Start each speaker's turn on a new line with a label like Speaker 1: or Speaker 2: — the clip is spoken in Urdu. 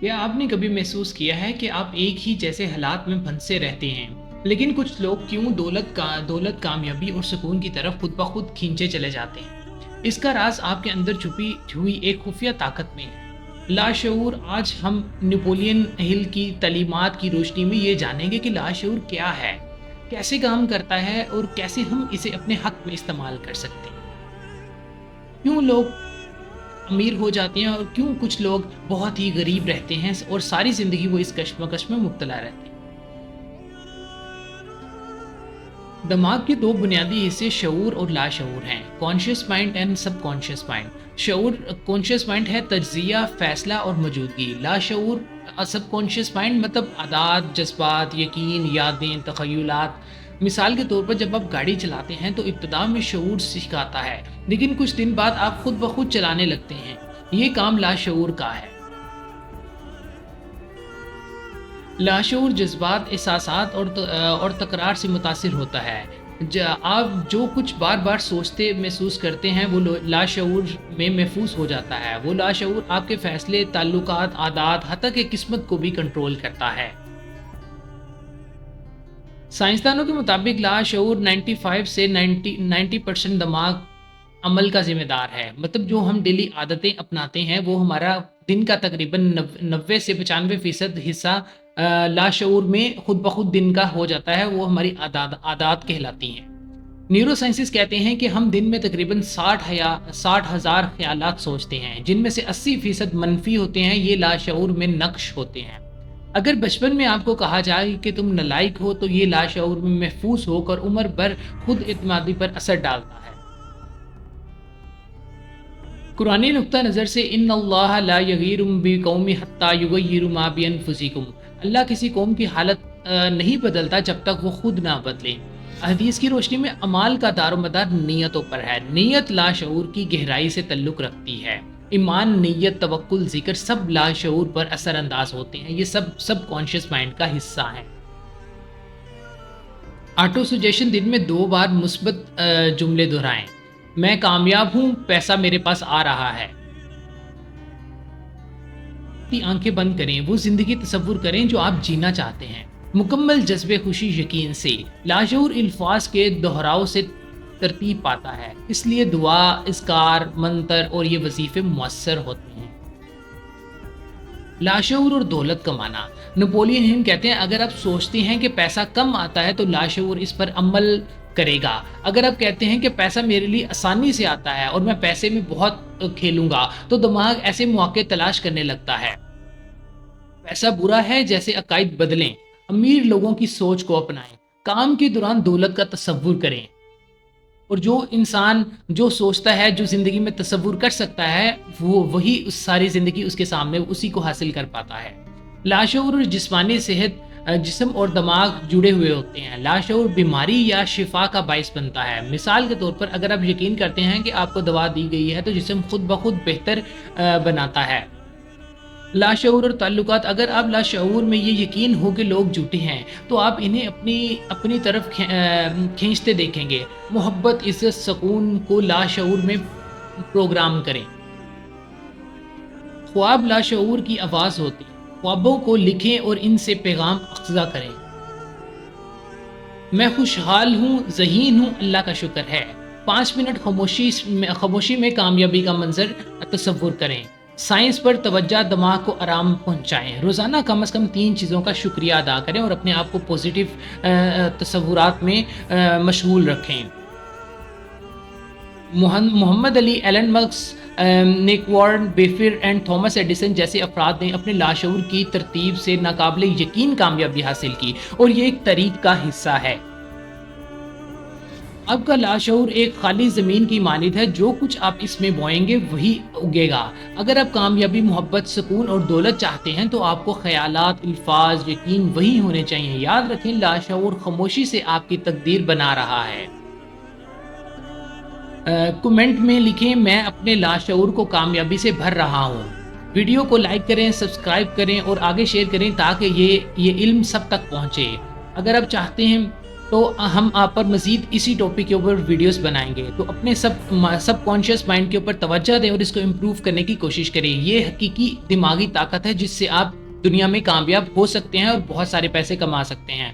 Speaker 1: کیا آپ نے کبھی محسوس کیا ہے کہ آپ ایک ہی جیسے حالات میں پھنسے رہتے ہیں، لیکن کچھ لوگ کیوں دولت، کامیابی اور سکون کی طرف خود بخود کھینچے چلے جاتے ہیں؟ اس کا راز آپ کے اندر چھپی ہوئی ایک خفیہ طاقت میں ہے۔ لاشعور، آج ہم نیپولین ہل کی تعلیمات کی روشنی میں یہ جانیں گے کہ لاشعور کیا ہے، کیسے کام کرتا ہے اور کیسے ہم اسے اپنے حق میں استعمال کر سکتے ہیں۔ کیوں لوگ امیر ہو جاتے ہیں اور کیوں کچھ لوگ بہت ہی غریب رہتے ہیں اور ساری زندگی وہ اس کشمکش میں مبتلا رہتے ہیں۔ دماغ کے دو بنیادی حصے شعور اور لاشعور ہیں، conscious mind and sub conscious mind. شعور کانشیس مائنڈ ہے تجزیہ، فیصلہ اور موجودگی۔ لاشعور سب کانشیس مائنڈ مطلب عادات، جذبات، یقین، یادیں، تخیلات۔ مثال کے طور پر جب آپ گاڑی چلاتے ہیں تو ابتدا میں شعور سکھاتا ہے، لیکن کچھ دن بعد آپ خود بخود چلانے لگتے ہیں۔ یہ کام لاشعور کا ہے۔ لاشعور جذبات، احساسات اور تکرار سے متاثر ہوتا ہے۔ آپ جو کچھ بار بار سوچتے محسوس کرتے ہیں وہ لاشعور میں محفوظ ہو جاتا ہے۔ وہ لاشعور آپ کے فیصلے، تعلقات، عادات، حتیٰ کہ قسمت کو بھی کنٹرول کرتا ہے۔ سائنسدانوں کے مطابق لاشعور 95 سے 90% دماغ عمل کا ذمہ دار ہے۔ مطلب جو ہم ڈیلی عادتیں اپناتے ہیں وہ ہمارا دن کا تقریباً 90 سے 95% حصہ لاشعور میں خود بخود دن کا ہو جاتا ہے، وہ ہماری عادات کہلاتی ہیں۔ نیورو سائنسز کہتے ہیں کہ ہم دن میں تقریباً 60,000 خیالات سوچتے ہیں، جن میں سے 80% منفی ہوتے ہیں۔ یہ لاشعور میں نقش ہوتے ہیں۔ اگر بچپن میں آپ کو کہا جائے کہ تم نالائق ہو تو یہ لاشعور میں محفوظ ہو کر عمر بھر خود اعتمادی پر اثر ڈالتا ہے۔ قرآنی نقطہ نظر سے ان اللہ لا یغیر بقوم حتی یغیروا ما بانفسہم، اللہ کسی قوم کی حالت نہیں بدلتا جب تک وہ خود نہ بدلے۔ حدیث کی روشنی میں اعمال کا دار و مدار نیتوں پر ہے۔ نیت لاشعور کی گہرائی سے تعلق رکھتی ہے۔ ایمان، نیت، توکل، ذکر سب لاشعور پر اثر انداز ہوتے ہیں۔ یہ سب کانشیس مائنڈ کا حصہ ہیں۔ آٹو سجیشن، دن میں 2 بار مثبت جملے دہرائیں۔ میں کامیاب ہوں، پیسہ میرے پاس آ رہا ہے۔ آنکھیں بند کریں، وہ زندگی تصور کریں جو آپ جینا چاہتے ہیں، مکمل جذب خوشی یقین سے۔ لاشعور الفاظ کے دہراؤ سے ترتیب پاتا ہے، اس لیے دعا، اذکار، منتر اور یہ وظیفے مؤثر ہوتے ہیں۔ لاشعور اور دولت کمانا، نیپولین ہل کہتے ہیں اگر آپ سوچتے ہیں کہ پیسہ کم آتا ہے تو لاشعور اس پر عمل کرے گا۔ اگر آپ کہتے ہیں کہ پیسہ میرے لیے آسانی سے آتا ہے اور میں پیسے میں بہت کھیلوں گا تو دماغ ایسے مواقع تلاش کرنے لگتا ہے۔ پیسہ برا ہے جیسے عقائد بدلیں، امیر لوگوں کی سوچ کو اپنائیں، کام کے دوران دولت کا تصور کریں، اور جو انسان جو سوچتا ہے، جو زندگی میں تصور کر سکتا ہے، وہی اس ساری زندگی اس کے سامنے اسی کو حاصل کر پاتا ہے۔ لاشعور اور جسمانی صحت، جسم اور دماغ جڑے ہوئے ہوتے ہیں۔ لاشعور بیماری یا شفا کا باعث بنتا ہے۔ مثال کے طور پر اگر آپ یقین کرتے ہیں کہ آپ کو دوا دی گئی ہے تو جسم خود بخود بہتر بناتا ہے۔ لاشعور اور تعلقات، اگر آپ لاشعور میں یہ یقین ہو کہ لوگ جھوٹے ہیں تو آپ انہیں اپنی طرف کھینچتے دیکھیں گے۔ محبت، عزت، سکون کو لاشعور میں پروگرام کریں۔ خواب لاشعور کی آواز ہوتی، خوابوں کو لکھیں اور ان سے پیغام اخذ کریں۔ میں خوشحال ہوں، ذہین ہوں، اللہ کا شکر ہے۔ 5 منٹ خاموشی میں کامیابی کا منظر تصور کریں۔ سائنس پر توجہ، دماغ کو آرام پہنچائیں۔ روزانہ کم از کم 3 چیزوں کا شکریہ ادا کریں اور اپنے آپ کو پازیٹیو تصورات میں مشغول رکھیں۔ محمد علی، ایلن مسک، نک وارن بفیر اینڈ تھامس ایڈیسن جیسے افراد نے اپنے لاشعور کی ترتیب سے ناقابل یقین کامیابی حاصل کی، اور یہ ایک طریق کا حصہ ہے۔ آپ کا لاشعور ایک خالی زمین کی مانند ہے، جو کچھ آپ اس میں بوئیں گے وہی اگے گا۔ اگر آپ کامیابی، محبت، سکون اور دولت چاہتے ہیں تو آپ کو خیالات، الفاظ، یقین وہی ہونے چاہیے۔ یاد رکھیں، لاشعور خاموشی سے آپ کی تقدیر بنا رہا ہے۔ کمنٹ میں لکھیں، میں اپنے لاشعور کو کامیابی سے بھر رہا ہوں۔ ویڈیو کو لائک کریں، سبسکرائب کریں اور آگے شیئر کریں تاکہ یہ علم سب تک پہنچے۔ اگر آپ چاہتے ہیں تو ہم آپ پر مزید اسی ٹاپک کے اوپر ویڈیوز بنائیں گے. تو اپنے سب کانشیس مائنڈ کے اوپر توجہ دیں اور اس کو امپروو کرنے کی کوشش کریں. یہ حقیقی دماغی طاقت ہے جس سے آپ دنیا میں کامیاب ہو سکتے ہیں اور بہت سارے پیسے کما سکتے ہیں.